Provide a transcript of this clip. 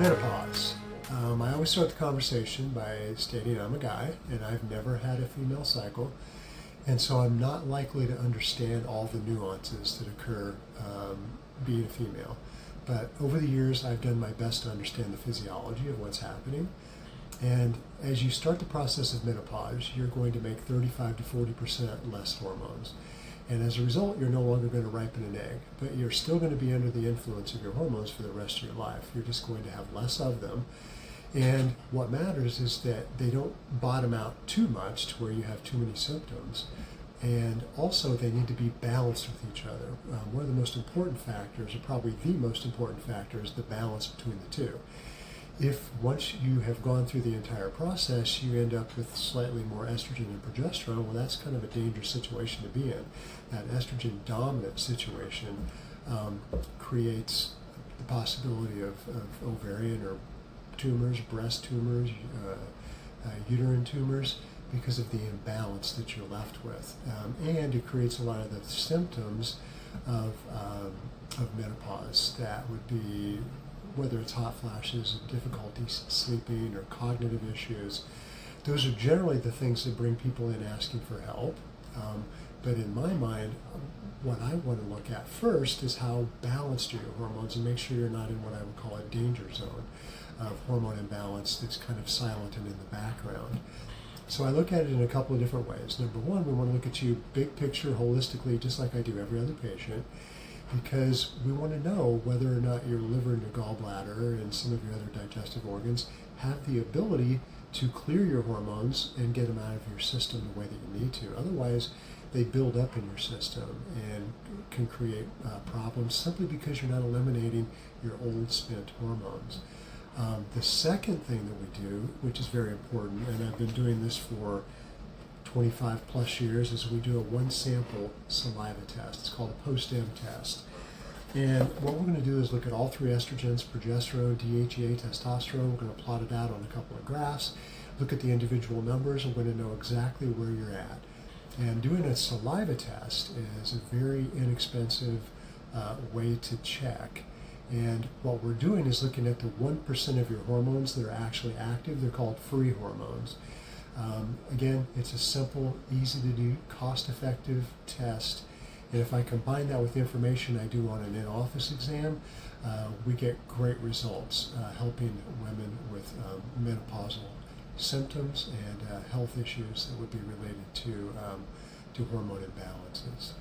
Menopause. I always start the conversation by stating I'm a guy and I've never had a female cycle, and so I'm not likely to understand all the nuances that occur being a female. But over the years, I've done my best to understand the physiology of what's happening. And as you start the process of menopause, you're going to make 35 to 40% less hormones. And as a result, you're no longer going to ripen an egg, but you're still going to be under the influence of your hormones for the rest of your life. You're just going to have less of them. And what matters is that they don't bottom out too much to where you have too many symptoms. And also, they need to be balanced with each other. One of the most important factors, or probably the most important factor, is the balance between the two. If once you have gone through the entire process, you end up with slightly more estrogen and progesterone, well, that's kind of a dangerous situation to be in. That estrogen dominant situation creates the possibility of ovarian or tumors, breast tumors, uterine tumors, because of the imbalance that you're left with. And it creates a lot of the symptoms of menopause that would be, whether it's hot flashes, difficulties sleeping, or cognitive issues. Those are generally the things that bring people in asking for help. But in my mind, what I want to look at first is how balanced are your hormones, and make sure you're not in what I would call a danger zone of hormone imbalance that's kind of silent and in the background. So I look at it in a couple of different ways. Number one, we want to look at you big picture, holistically, just like I do every other patient, because we want to know whether or not your liver and your gallbladder and some of your other digestive organs have the ability to clear your hormones and get them out of your system the way that you need to. Otherwise, they build up in your system and can create problems simply because you're not eliminating your old spent hormones. The second thing that we do, which is very important, and I've been doing this for 25 plus years, is we do a one sample saliva test. It's called a post-M test. And what we're going to do is look at all three estrogens, progesterone, DHEA, testosterone. We're going to plot it out on a couple of graphs, look at the individual numbers. We're going to know exactly where you're at. And doing a saliva test is a very inexpensive way to check. And what we're doing is looking at the 1% of your hormones that are actually active. They're called free hormones. Again, it's a simple, easy to do, cost-effective test. And if I combine that with the information I do on an in-office exam, we get great results helping women with menopausal symptoms and health issues that would be related to hormone imbalances.